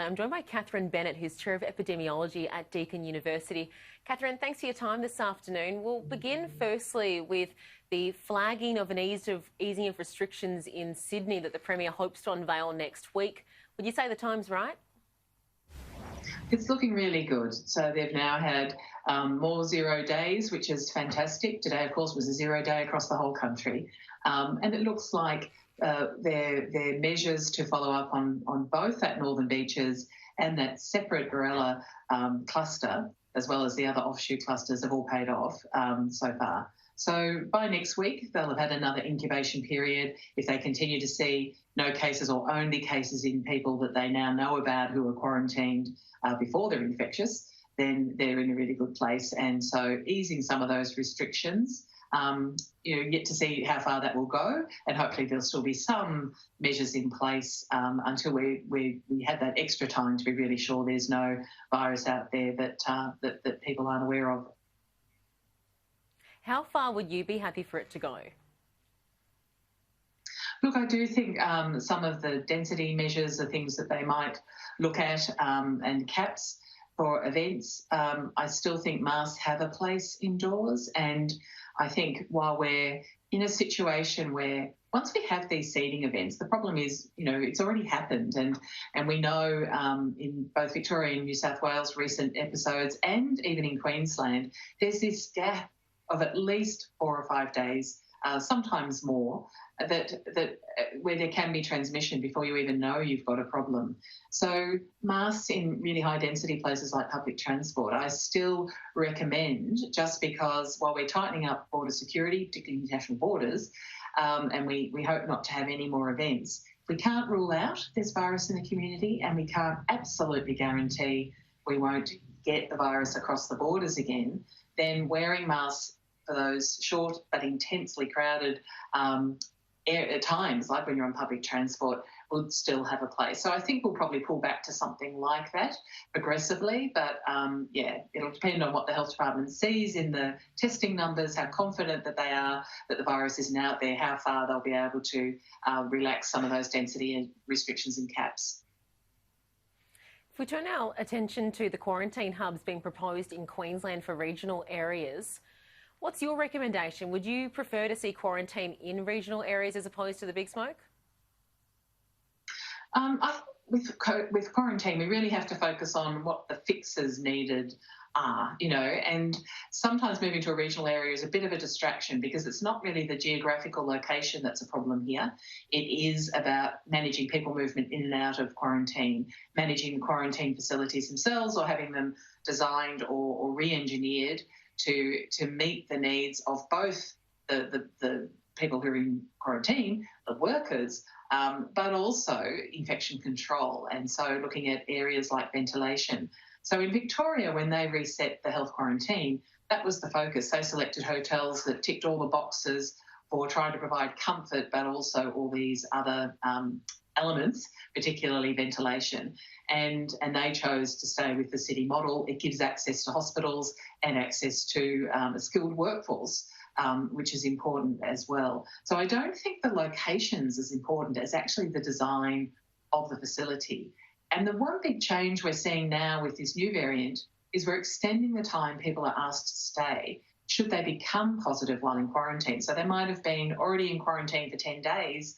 I'm joined by Bennett, who's Chair of Epidemiology at Deakin University. Catherine, thanks for your time this afternoon. We'll begin firstly with the flagging of an easing of restrictions in Sydney that the Premier hopes to unveil next week. Would you say the time's right? It's looking really good. So they've now had more 0 days, which is fantastic. Today, of course, was a 0 day across the whole country. And it looks like their measures to follow up on both that Northern Beaches and that separate Berala cluster, as well as the other offshoot clusters, have all paid off so far. So by next week, they'll have had another incubation period. If they continue to see no cases or only cases in people that they now know about who are quarantined before they're infectious, then they're in a really good place. And so easing some of those restrictions, yet to see how far that will go, and hopefully there'll still be some measures in place until we have that extra time to be really sure there's no virus out there that people aren't aware of. How far would you be happy for it to go? Look, I do think some of the density measures are things that they might look at, and caps for events. I still think masks have a place indoors, and I think while we're in a situation where once we have these seeding events, the problem is, it's already happened, and we know in both Victoria and New South Wales recent episodes, and even in Queensland, there's this gap of at least 4 or 5 days, sometimes more, that where there can be transmission before you even know you've got a problem. So masks in really high density places like public transport, I still recommend, just because while we're tightening up border security, particularly international borders, and we hope not to have any more events, we can't rule out there's virus in the community, and we can't absolutely guarantee we won't get the virus across the borders again, then wearing masks for those short but intensely crowded times, like when you're on public transport, would still have a place. So I think we'll probably pull back to something like that progressively, but it'll depend on what the health department sees in the testing numbers, how confident that they are that the virus isn't out there, how far they'll be able to relax some of those density restrictions and caps. If we turn our attention to the quarantine hubs being proposed in Queensland for regional areas, what's your recommendation? Would you prefer to see quarantine in regional areas as opposed to the big smoke? With quarantine, we really have to focus on what the fixes needed are, and sometimes moving to a regional area is a bit of a distraction because it's not really the geographical location that's a problem here. It is about managing people movement in and out of quarantine, managing quarantine facilities themselves, or having them designed or re-engineered to meet the needs of both the people who are in quarantine, the workers, but also infection control. And so looking at areas like ventilation. So in Victoria, when they reset the health quarantine, that was the focus. They selected hotels that ticked all the boxes for trying to provide comfort, but also all these other elements, particularly ventilation. And they chose to stay with the city model. It gives access to hospitals and access to a skilled workforce, which is important as well. So I don't think the location's as important as actually the design of the facility. And the one big change we're seeing now with this new variant is we're extending the time people are asked to stay should they become positive while in quarantine. So they might have been already in quarantine for 10 days,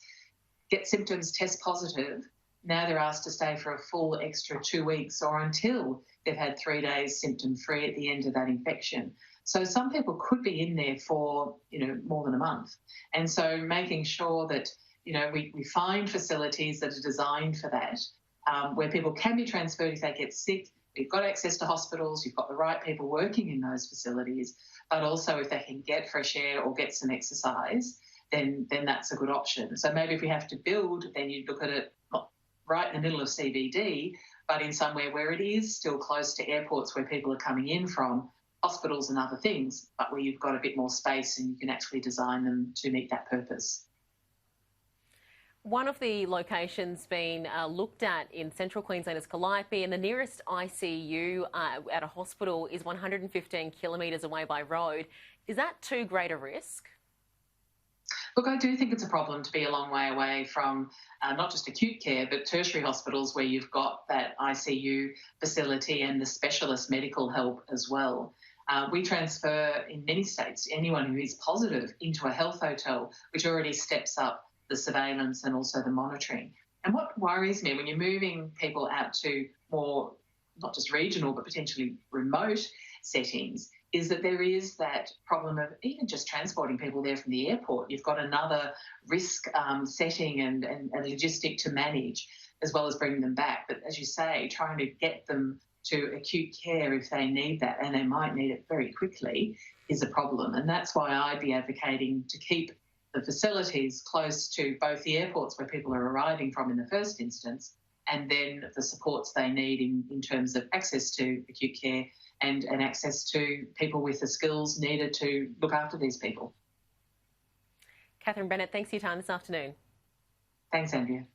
get symptoms, test positive. Now they're asked to stay for a full extra 2 weeks or until they've had 3 days symptom-free at the end of that infection. So some people could be in there for, more than a month. And so making sure that, we find facilities that are designed for that, where people can be transferred if they get sick. You've got access to hospitals, you've got the right people working in those facilities, but also if they can get fresh air or get some exercise, then that's a good option. So maybe if we have to build, then you'd look at it not right in the middle of CBD, but in somewhere where it is still close to airports where people are coming in from, hospitals and other things, but where you've got a bit more space and you can actually design them to meet that purpose. One of the locations being looked at in central Queensland is Calliope, and the nearest ICU at a hospital is 115 kilometres away by road. Is that too great a risk? Look, I do think it's a problem to be a long way away from not just acute care, but tertiary hospitals where you've got that ICU facility and the specialist medical help as well. We transfer in many states anyone who is positive into a health hotel, which already steps up the surveillance and also the monitoring. And what worries me when you're moving people out to more, not just regional, but potentially remote settings, is that there is that problem of even just transporting people there from the airport. You've got another risk setting and logistic to manage, as well as bringing them back. But as you say, trying to get them to acute care if they need that, and they might need it very quickly, is a problem. And that's why I'd be advocating to keep the facilities close to both the airports where people are arriving from in the first instance, and then the supports they need in terms of access to acute care and access to people with the skills needed to look after these people. Catherine Bennett, thanks for your time this afternoon. Thanks, Andrea.